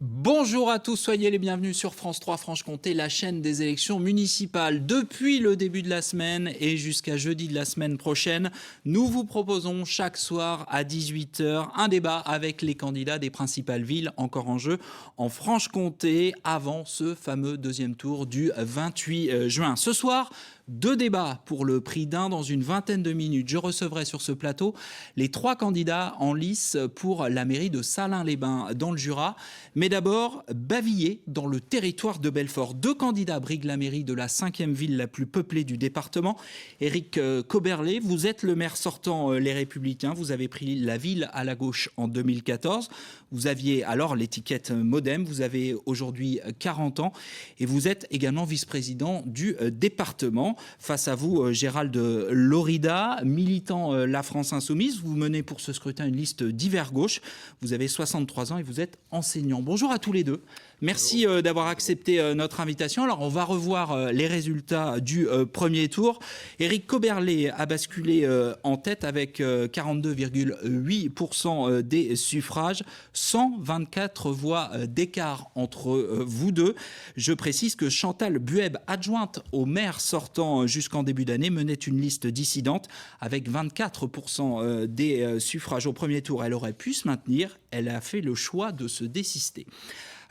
Bonjour à tous, soyez les bienvenus sur France 3 Franche-Comté, la chaîne des élections municipales. Depuis le début de la semaine et jusqu'à jeudi de la semaine prochaine, nous vous proposons chaque soir à 18h un débat avec les candidats des principales villes encore en jeu en Franche-Comté avant ce fameux deuxième tour du 28 juin. Ce soir, deux débats pour le prix d'un dans une vingtaine de minutes. Je recevrai sur ce plateau les trois candidats en lice pour la mairie de Salins-les-Bains dans le Jura. Mais d'abord, Bavilliers dans le territoire de Belfort. Deux candidats briguent la mairie de la 5e ville la plus peuplée du département. Éric Coberlet, vous êtes le maire sortant Les Républicains. Vous avez pris la ville à la gauche en 2014. Vous aviez alors l'étiquette Modem. Vous avez aujourd'hui 40 ans et vous êtes également vice-président du département. Face à vous, Gérald Lorida, militant La France Insoumise. Vous menez pour ce scrutin une liste d'hiver gauche. Vous avez 63 ans et vous êtes enseignant. Bonjour à tous les deux. Merci d'avoir accepté notre invitation. Alors, on va revoir les résultats du premier tour. Éric Coberlet a basculé en tête avec 42,8% des suffrages, 124 voix d'écart entre vous deux. Je précise que Chantal Bueb, adjointe au maire sortant jusqu'en début d'année, menait une liste dissidente avec 24% des suffrages au premier tour. Elle aurait pu se maintenir. Elle a fait le choix de se désister.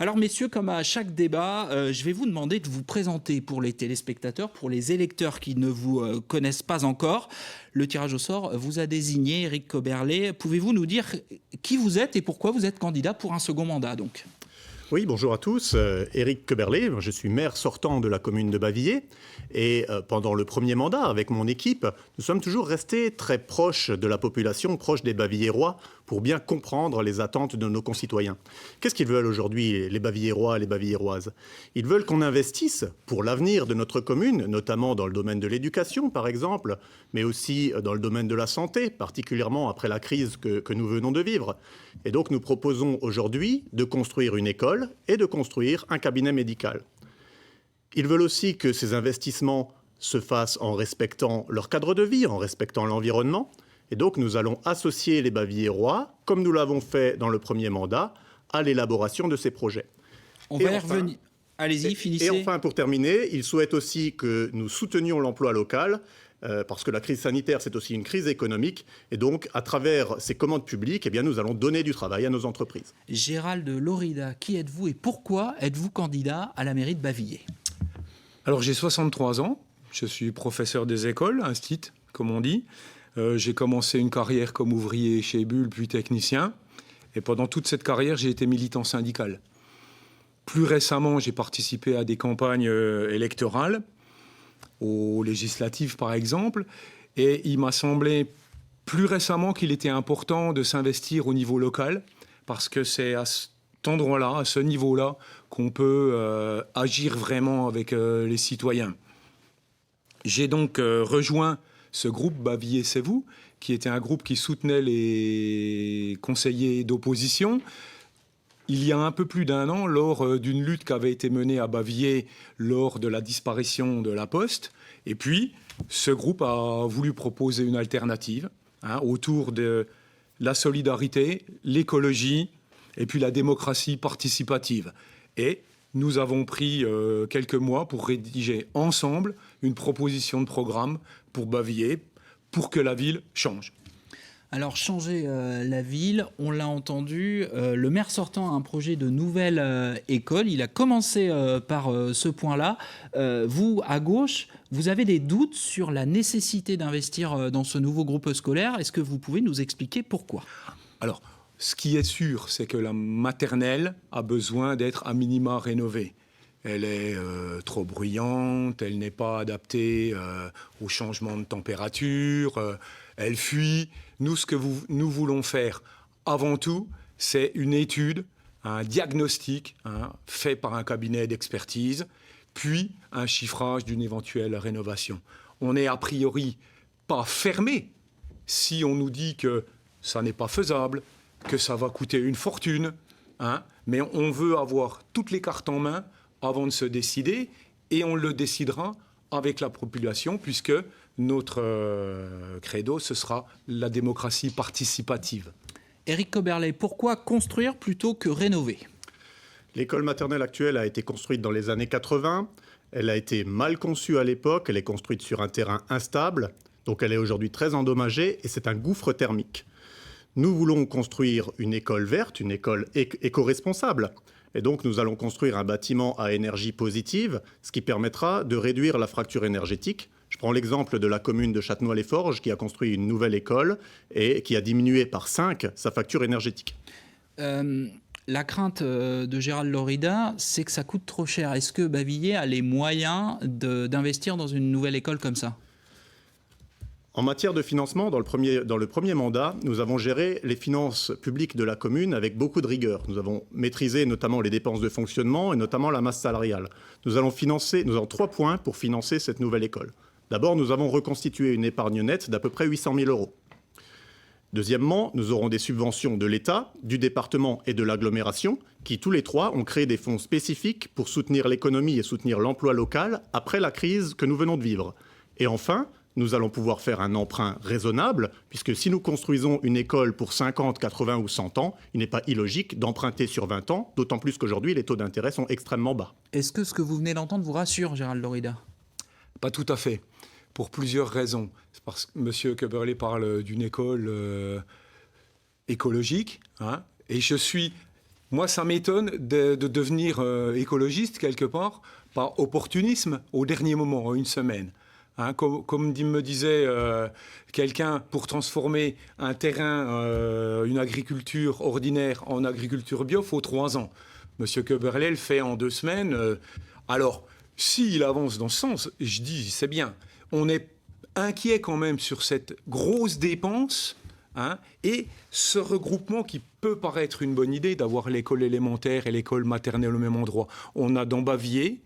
Alors messieurs, comme à chaque débat, je vais vous demander de vous présenter pour les téléspectateurs, pour les électeurs qui ne vous connaissent pas encore. Le tirage au sort vous a désigné, Éric Coberlet. Pouvez-vous nous dire qui vous êtes et pourquoi vous êtes candidat pour un second mandat donc ? Oui, bonjour à tous. Éric Coberlet, je suis maire sortant de la commune de Bavilliers. Et pendant le premier mandat, avec mon équipe, nous sommes toujours restés très proches de la population, proches des Bavillérois, pour bien comprendre les attentes de nos concitoyens. Qu'est-ce qu'ils veulent aujourd'hui, les Bavillérois et les Bavilléroises ? Ils veulent qu'on investisse pour l'avenir de notre commune, notamment dans le domaine de l'éducation, par exemple, mais aussi dans le domaine de la santé, particulièrement après la crise que nous venons de vivre. Et donc, nous proposons aujourd'hui de construire une école et de construire un cabinet médical. Ils veulent aussi que ces investissements se fassent en respectant leur cadre de vie, en respectant l'environnement. Et donc, nous allons associer les Bavillérois, comme nous l'avons fait dans le premier mandat, à l'élaboration de ces projets. On va y revenir. Allez-y, finissez. Et enfin, pour terminer, ils souhaitent aussi que nous soutenions l'emploi local, parce que la crise sanitaire, c'est aussi une crise économique. Et donc, à travers ces commandes publiques, eh bien, nous allons donner du travail à nos entreprises. Gérald Lorida, qui êtes-vous et pourquoi êtes-vous candidat à la mairie de Bavilliers ? Alors, j'ai 63 ans. Je suis professeur des écoles, instit, comme on dit. J'ai commencé une carrière comme ouvrier chez Bull, puis technicien. Et pendant toute cette carrière, j'ai été militant syndical. Plus récemment, j'ai participé à des campagnes électorales, aux législatives par exemple. Et il m'a semblé plus récemment qu'il était important de s'investir au niveau local, parce que c'est à cet endroit-là, à ce niveau-là, qu'on peut agir vraiment avec les citoyens. J'ai donc rejoint ce groupe Bavilliers, c'est vous, qui était un groupe qui soutenait les conseillers d'opposition. Il y a un peu plus d'un an, lors d'une lutte qui avait été menée à Bavilliers lors de la disparition de la Poste. Et puis, ce groupe a voulu proposer une alternative autour de la solidarité, l'écologie et puis la démocratie participative. Et nous avons pris quelques mois pour rédiger ensemble une proposition de programme pour Bavilliers, pour que la ville change. Alors, changer la ville, on l'a entendu, le maire sortant a un projet de nouvelle école. Il a commencé par ce point-là. Vous, à gauche, vous avez des doutes sur la nécessité d'investir dans ce nouveau groupe scolaire. Est-ce que vous pouvez nous expliquer pourquoi ? Alors, ce qui est sûr, c'est que la maternelle a besoin d'être à minima rénovée. Elle est trop bruyante, elle n'est pas adaptée au changement de température, elle fuit. Nous, ce que nous voulons faire avant tout, c'est une étude, un diagnostic fait par un cabinet d'expertise, puis un chiffrage d'une éventuelle rénovation. On n'est a priori pas fermé si on nous dit que ça n'est pas faisable, que ça va coûter une fortune, mais on veut avoir toutes les cartes en main avant de se décider, et on le décidera avec la population, puisque notre credo, ce sera la démocratie participative. Éric Coberlet, pourquoi construire plutôt que rénover ? L'école maternelle actuelle a été construite dans les années 80. Elle a été mal conçue à l'époque. Elle est construite sur un terrain instable. Donc elle est aujourd'hui très endommagée et c'est un gouffre thermique. Nous voulons construire une école verte, une école éco-responsable. Et donc nous allons construire un bâtiment à énergie positive, ce qui permettra de réduire la fracture énergétique. Je prends l'exemple de la commune de Châtenois-les-Forges qui a construit une nouvelle école et qui a diminué par 5 sa facture énergétique. La crainte de Gérald Lorida, c'est que ça coûte trop cher. Est-ce que Bavilliers a les moyens d'investir dans une nouvelle école comme ça ? En matière de financement, dans le premier mandat, nous avons géré les finances publiques de la commune avec beaucoup de rigueur. Nous avons maîtrisé notamment les dépenses de fonctionnement et notamment la masse salariale. Nous avons 3 points pour financer cette nouvelle école. D'abord, nous avons reconstitué une épargne nette d'à peu près 800 000 euros. Deuxièmement, nous aurons des subventions de l'État, du département et de l'agglomération, qui tous les trois ont créé des fonds spécifiques pour soutenir l'économie et soutenir l'emploi local après la crise que nous venons de vivre. Et enfin, nous allons pouvoir faire un emprunt raisonnable, puisque si nous construisons une école pour 50, 80 ou 100 ans, il n'est pas illogique d'emprunter sur 20 ans, d'autant plus qu'aujourd'hui, les taux d'intérêt sont extrêmement bas. Est-ce que ce que vous venez d'entendre vous rassure, Gérald Lorida ? Pas tout à fait, pour plusieurs raisons. C'est parce que M. Köberlé parle d'une école écologique, hein, et moi, ça m'étonne de devenir écologiste quelque part par opportunisme au dernier moment, en une semaine. Hein, comme me disait quelqu'un, pour transformer un terrain, une agriculture ordinaire en agriculture bio, il faut 3 ans. M. Köberlé le fait en 2 semaines. Alors, s'il avance dans ce sens, je dis, c'est bien. On est inquiet quand même sur cette grosse dépense, hein, et ce regroupement qui peut paraître une bonne idée d'avoir l'école élémentaire et l'école maternelle au même endroit. On a dans Bavilliers,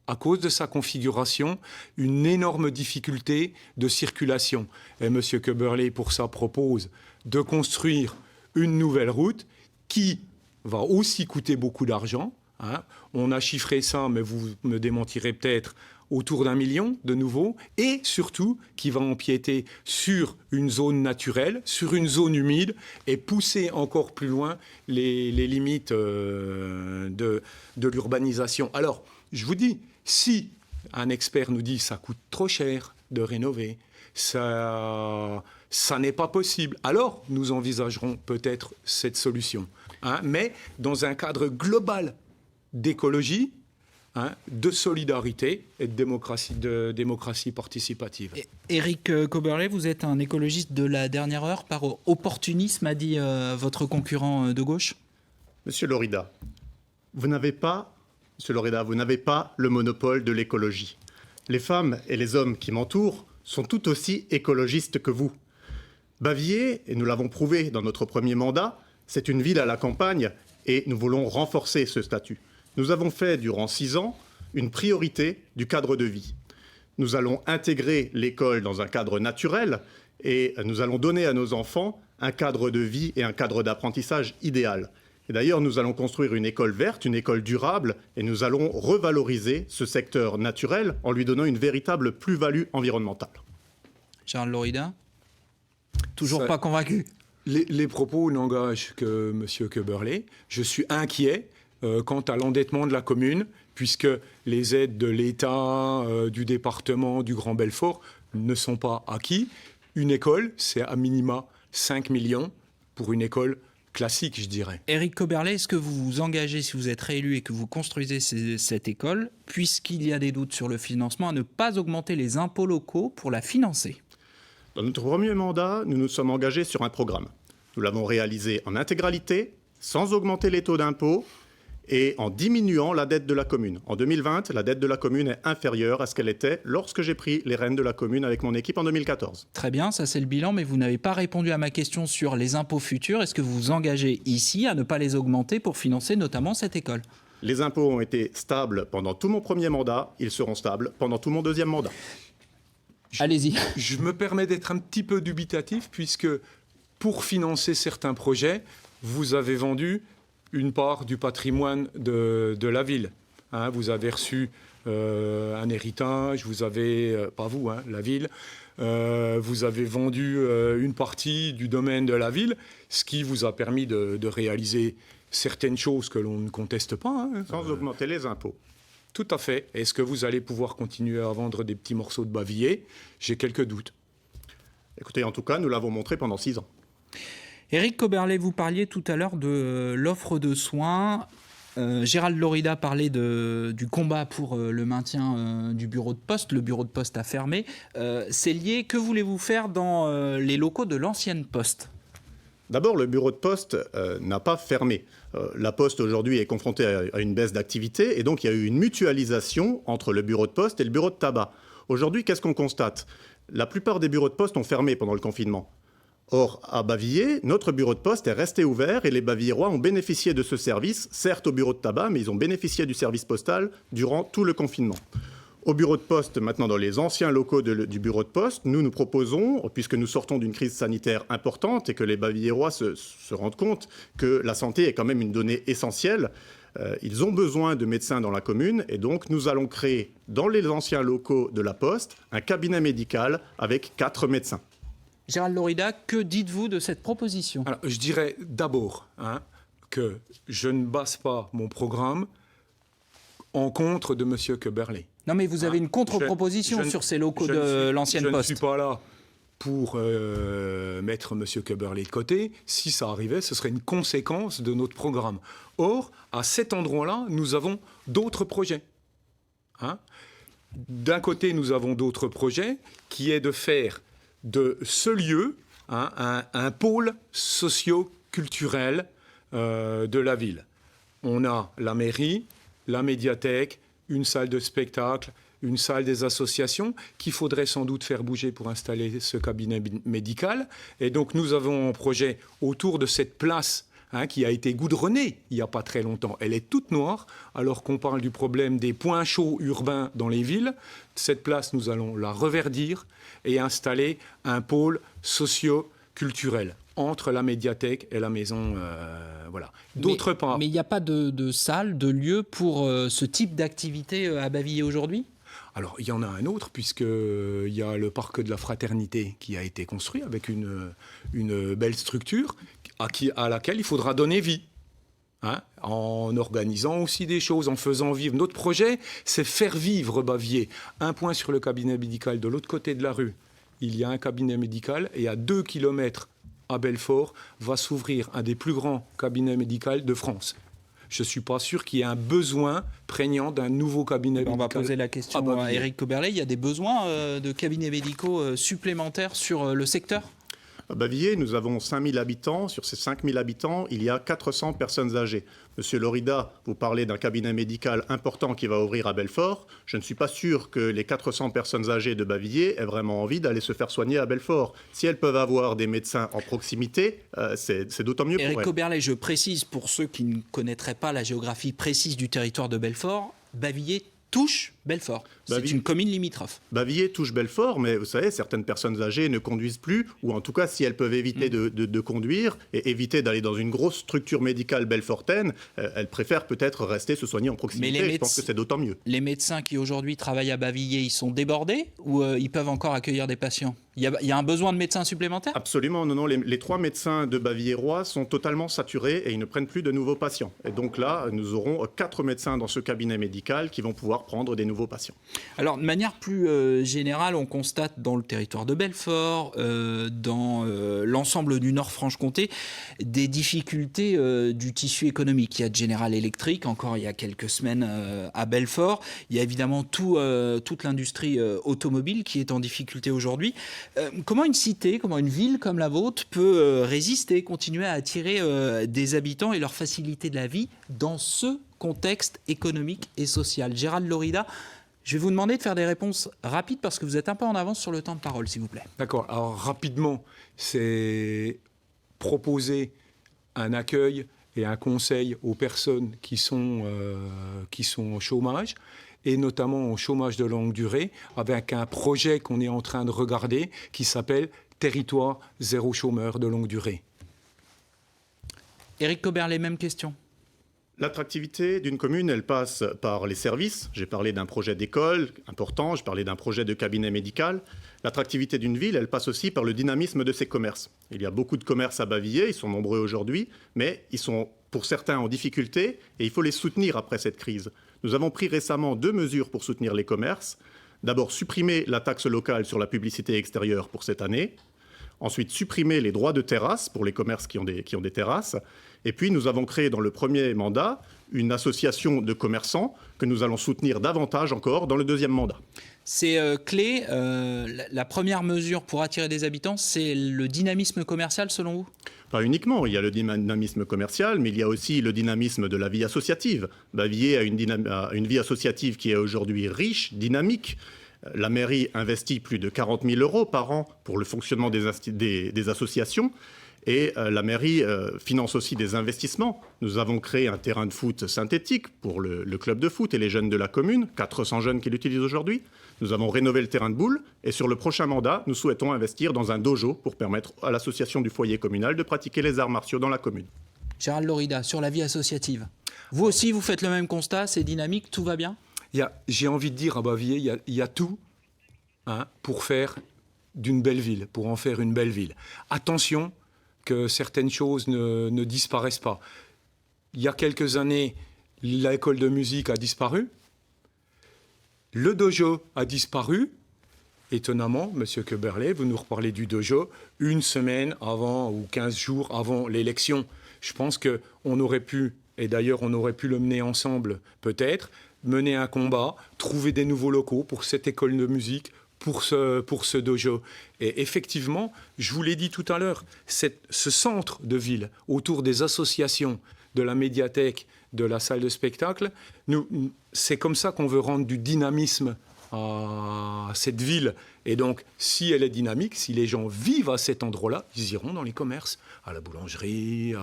à cause de sa configuration, une énorme difficulté de circulation. Et M. Köberlé, pour ça, propose de construire une nouvelle route qui va aussi coûter beaucoup d'argent. Hein. On a chiffré ça, mais vous me démentirez peut-être, autour d'1 million de nouveau, et surtout qui va empiéter sur une zone naturelle, sur une zone humide, et pousser encore plus loin les limites de l'urbanisation. Alors, je vous dis, si un expert nous dit que ça coûte trop cher de rénover, ça n'est pas possible, alors nous envisagerons peut-être cette solution. Hein, mais dans un cadre global d'écologie, hein, de solidarité et de démocratie participative. Éric Köberlé, vous êtes un écologiste de la dernière heure par opportunisme, a dit votre concurrent de gauche. Monsieur Lorida, vous n'avez pas le monopole de l'écologie. Les femmes et les hommes qui m'entourent sont tout aussi écologistes que vous. Bavilliers, et nous l'avons prouvé dans notre premier mandat, c'est une ville à la campagne et nous voulons renforcer ce statut. Nous avons fait durant 6 ans une priorité du cadre de vie. Nous allons intégrer l'école dans un cadre naturel et nous allons donner à nos enfants un cadre de vie et un cadre d'apprentissage idéal. Et d'ailleurs, nous allons construire une école verte, une école durable, et nous allons revaloriser ce secteur naturel en lui donnant une véritable plus-value environnementale. Gérald Lorida, toujours pas convaincu. Les propos n'engagent que M. Köberlé. Je suis inquiet quant à l'endettement de la commune, puisque les aides de l'État, du département, du Grand Belfort ne sont pas acquis. Une école, c'est à minima 5 millions pour une école classique, je dirais. Éric Köberlé, est-ce que vous vous engagez, si vous êtes réélu et que vous construisez cette école, puisqu'il y a des doutes sur le financement, à ne pas augmenter les impôts locaux pour la financer ? Dans notre premier mandat, nous nous sommes engagés sur un programme. Nous l'avons réalisé en intégralité, sans augmenter les taux d'impôt et en diminuant la dette de la commune. En 2020, la dette de la commune est inférieure à ce qu'elle était lorsque j'ai pris les rênes de la commune avec mon équipe en 2014. Très bien, ça c'est le bilan, mais vous n'avez pas répondu à ma question sur les impôts futurs. Est-ce que vous vous engagez ici à ne pas les augmenter pour financer notamment cette école ? Les impôts ont été stables pendant tout mon premier mandat, ils seront stables pendant tout mon deuxième mandat. Allez-y. Je me permets d'être un petit peu dubitatif, puisque pour financer certains projets, vous avez vendu une part du patrimoine de la ville. Hein, vous avez reçu un héritage, vous avez, pas vous, hein, la ville, vous avez vendu une partie du domaine de la ville, ce qui vous a permis de réaliser certaines choses que l'on ne conteste pas. Hein. Sans augmenter les impôts. Tout à fait. Est-ce que vous allez pouvoir continuer à vendre des petits morceaux de bavillier? J'ai quelques doutes. Écoutez, en tout cas, nous l'avons montré pendant 6 ans. Éric Coberlet, vous parliez tout à l'heure de l'offre de soins. Gérald Lorida parlait du combat pour le maintien du bureau de poste. Le bureau de poste a fermé. C'est lié. Que voulez-vous faire dans les locaux de l'ancienne poste ? D'abord, le bureau de poste n'a pas fermé. La Poste aujourd'hui est confrontée à une baisse d'activité et donc il y a eu une mutualisation entre le bureau de poste et le bureau de tabac. Aujourd'hui, qu'est-ce qu'on constate ? La plupart des bureaux de poste ont fermé pendant le confinement. Or, à Bavilliers, notre bureau de poste est resté ouvert et les Bavillérois ont bénéficié de ce service, certes au bureau de tabac, mais ils ont bénéficié du service postal durant tout le confinement. Au bureau de poste, maintenant dans les anciens locaux du bureau de poste, nous proposons, puisque nous sortons d'une crise sanitaire importante et que les Bavillérois se rendent compte que la santé est quand même une donnée essentielle, ils ont besoin de médecins dans la commune et donc nous allons créer dans les anciens locaux de la Poste un cabinet médical avec 4 médecins. Gérald Lorida, que dites-vous de cette proposition ? Alors, je dirais d'abord que je ne base pas mon programme en contre de M. Coberlet. Non, mais vous avez une contre-proposition sur ces locaux de l'ancienne Poste. Je ne suis pas là pour mettre M. Coberlet de côté. Si ça arrivait, ce serait une conséquence de notre programme. Or, à cet endroit-là, nous avons d'autres projets. D'un côté, nous avons d'autres projets qui est de faire de ce lieu un pôle socio-culturel de la ville. On a la mairie, la médiathèque, une salle de spectacle, une salle des associations qu'il faudrait sans doute faire bouger pour installer ce cabinet médical. Et donc nous avons un projet autour de cette place qui a été goudronnée il n'y a pas très longtemps. Elle est toute noire, alors qu'on parle du problème des points chauds urbains dans les villes. Cette place, nous allons la reverdir et installer un pôle socio-culturel entre la médiathèque et la maison. Voilà. D'autre part... Mais il n'y a pas de salle, de lieu pour ce type d'activité à Bavilliers aujourd'hui ? Alors, il y en a un autre, puisqu'il y a le parc de la Fraternité qui a été construit avec une belle structure à laquelle il faudra donner vie. En organisant aussi des choses, en faisant vivre. Notre projet, c'est faire vivre Bavilliers. Un point sur le cabinet médical de l'autre côté de la rue. Il y a un cabinet médical et à 2 kilomètres à Belfort va s'ouvrir un des plus grands cabinets médicaux de France. Je ne suis pas sûr qu'il y ait un besoin prégnant d'un nouveau cabinet médical. On va poser la question à Éric Coberlet. Il y a des besoins de cabinets médicaux supplémentaires sur le secteur ? À Bavilliers, nous avons 5000 habitants. Sur ces 5000 habitants, il y a 400 personnes âgées. Monsieur Lorida, vous parlez d'un cabinet médical important qui va ouvrir à Belfort. Je ne suis pas sûr que les 400 personnes âgées de Bavilliers aient vraiment envie d'aller se faire soigner à Belfort. Si elles peuvent avoir des médecins en proximité, c'est d'autant mieux pour elles. Éric Coberlet, je précise pour ceux qui ne connaîtraient pas la géographie précise du territoire de Belfort, Bavilliers touche Belfort. C'est une commune limitrophe. Bavilliers touche Belfort, mais vous savez, certaines personnes âgées ne conduisent plus, ou en tout cas, si elles peuvent éviter de conduire et éviter d'aller dans une grosse structure médicale belfortaine, elles préfèrent peut-être rester se soigner en proximité. Je pense que c'est d'autant mieux. Les médecins qui aujourd'hui travaillent à Bavilliers, ils sont débordés ou ils peuvent encore accueillir des patients ? Il y a un besoin de médecins supplémentaires ? Absolument, non. Les 3 médecins de Bavilliérois sont totalement saturés et ils ne prennent plus de nouveaux patients. Et donc là, nous aurons 4 médecins dans ce cabinet médical qui vont pouvoir prendre des nouveaux patients. Alors, de manière plus générale, on constate dans le territoire de Belfort, dans l'ensemble du Nord-Franche-Comté, des difficultés du tissu économique. Il y a General Electric, encore il y a quelques semaines à Belfort. Il y a évidemment toute l'industrie automobile qui est en difficulté aujourd'hui. Comment une cité, comment une ville comme la vôtre peut résister, continuer à attirer des habitants et leur faciliter de la vie dans ce contexte économique et social ? Gérald Lorida, je vais vous demander de faire des réponses rapides parce que vous êtes un peu en avance sur le temps de parole, s'il vous plaît. D'accord. Alors, rapidement, c'est proposer un accueil et un conseil aux personnes qui sont au chômage, et notamment au chômage de longue durée, avec un projet qu'on est en train de regarder qui s'appelle Territoire zéro chômeur de longue durée. Éric Coberlet, même question. L'attractivité d'une commune, elle passe par les services. J'ai parlé d'un projet d'école important, j'ai parlé d'un projet de cabinet médical. L'attractivité d'une ville, elle passe aussi par le dynamisme de ses commerces. Il y a beaucoup de commerces à Bavilliers, ils sont nombreux aujourd'hui, mais ils sont pour certains en difficulté, et il faut les soutenir après cette crise. Nous avons pris récemment 2 mesures pour soutenir les commerces. D'abord, supprimer la taxe locale sur la publicité extérieure pour cette année. Ensuite, supprimer les droits de terrasse pour les commerces qui ont des terrasses. Et puis, nous avons créé dans le premier mandat une association de commerçants que nous allons soutenir davantage encore dans le deuxième mandat. C'est clé. La première mesure pour attirer des habitants, c'est le dynamisme commercial, selon vous ? Pas uniquement, il y a le dynamisme commercial, mais il y a aussi le dynamisme de la vie associative. Bavilliers a une vie associative qui est aujourd'hui riche, dynamique. La mairie investit plus de 40 000 € par an pour le fonctionnement des associations. Et la mairie finance aussi des investissements. Nous avons créé un terrain de foot synthétique pour le club de foot et les jeunes de la commune, 400 jeunes qui l'utilisent aujourd'hui. Nous avons rénové le terrain de boule et sur le prochain mandat, nous souhaitons investir dans un dojo pour permettre à l'association du foyer communal de pratiquer les arts martiaux dans la commune. Gérald Lorida, sur la vie associative. Vous aussi, vous faites le même constat, c'est dynamique, tout va bien ? J'ai envie de dire à Bavilliers, il y a tout pour faire d'une belle ville, pour en faire une belle ville. Attention que certaines choses ne disparaissent pas. Il y a quelques années, l'école de musique a disparu. Le dojo a disparu. Étonnamment, Monsieur Köberlé, vous nous reparlez du dojo une semaine avant ou 15 jours avant l'élection. Je pense qu'on aurait pu, et d'ailleurs on aurait pu le mener ensemble peut-être, mener un combat, trouver des nouveaux locaux pour cette école de musique, pour ce dojo. Et effectivement, je vous l'ai dit tout à l'heure, ce centre de ville autour des associations, de la médiathèque, de la salle de spectacle, c'est comme ça qu'on veut rendre du dynamisme à cette ville. Et donc, si elle est dynamique, si les gens vivent à cet endroit-là, ils iront dans les commerces, à la boulangerie,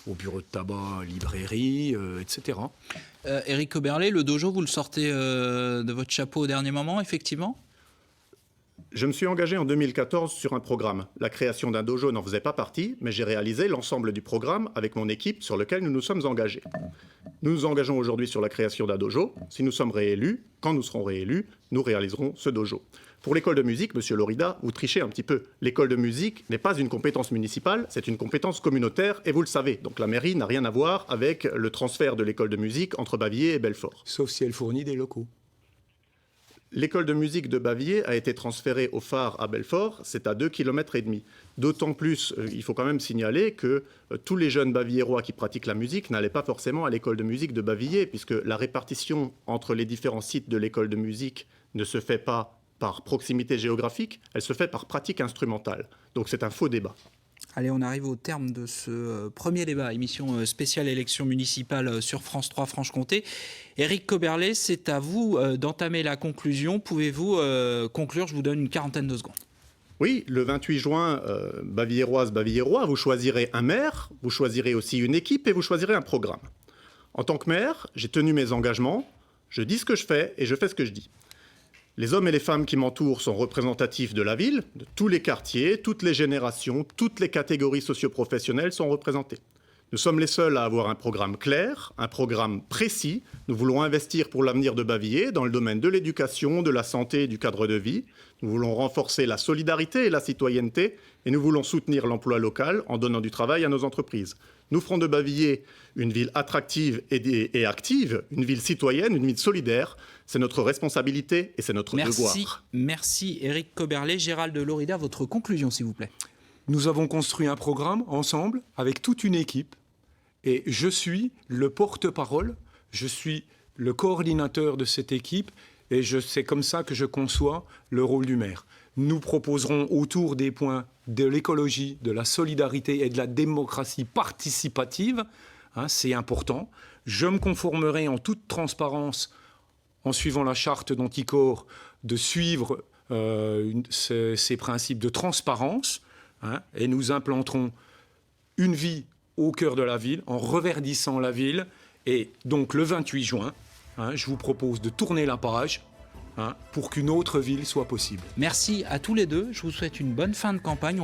au bureau de tabac, librairie, etc. Éric Köberlé, le dojo, vous le sortez de votre chapeau au dernier moment, effectivement ? Je me suis engagé en 2014 sur un programme. La création d'un dojo n'en faisait pas partie, mais j'ai réalisé l'ensemble du programme avec mon équipe sur lequel nous nous sommes engagés. Nous nous engageons aujourd'hui sur la création d'un dojo. Si nous sommes réélus, quand nous serons réélus, nous réaliserons ce dojo. Pour l'école de musique, Monsieur Lorida, vous trichez un petit peu. L'école de musique n'est pas une compétence municipale, c'est une compétence communautaire, et vous le savez. Donc la mairie n'a rien à voir avec le transfert de l'école de musique entre Bavilliers et Belfort. Sauf si elle fournit des locaux. L'école de musique de Bavilliers a été transférée au phare à Belfort, c'est à 2,5 km. D'autant plus, il faut quand même signaler que tous les jeunes bavillérois qui pratiquent la musique n'allaient pas forcément à l'école de musique de Bavilliers, puisque la répartition entre les différents sites de l'école de musique ne se fait pas par proximité géographique, elle se fait par pratique instrumentale. Donc c'est un faux débat. Allez, on arrive au terme de ce premier débat, émission spéciale élection municipale sur France 3 Franche-Comté. Éric Köberlé, c'est à vous d'entamer la conclusion. Pouvez-vous conclure ? Je vous donne une quarantaine de secondes. Oui, le 28 juin, bavilléroises, bavillérois, vous choisirez un maire, vous choisirez aussi une équipe et vous choisirez un programme. En tant que maire, j'ai tenu mes engagements, je dis ce que je fais et je fais ce que je dis. Les hommes et les femmes qui m'entourent sont représentatifs de la ville, de tous les quartiers, toutes les générations, toutes les catégories socio-professionnelles sont représentées. Nous sommes les seuls à avoir un programme clair, un programme précis. Nous voulons investir pour l'avenir de Bavilliers dans le domaine de l'éducation, de la santé et du cadre de vie. Nous voulons renforcer la solidarité et la citoyenneté et nous voulons soutenir l'emploi local en donnant du travail à nos entreprises. Nous ferons de Bavilliers une ville attractive et active, une ville citoyenne, une ville solidaire. C'est notre responsabilité et c'est notre devoir. Merci Éric Köberlé. Gérald Lorida, votre conclusion s'il vous plaît. Nous avons construit un programme ensemble avec toute une équipe et je suis le porte-parole, je suis le coordinateur de cette équipe et c'est comme ça que je conçois le rôle du maire. Nous proposerons autour des points de l'écologie, de la solidarité et de la démocratie participative, c'est important. Je me conformerai en toute transparence, en suivant la charte d'Anticor, de suivre ces principes de transparence, et nous implanterons une vie au cœur de la ville, en reverdissant la ville. Et donc le 28 juin, je vous propose de tourner la page pour qu'une autre ville soit possible. Merci à tous les deux. Je vous souhaite une bonne fin de campagne.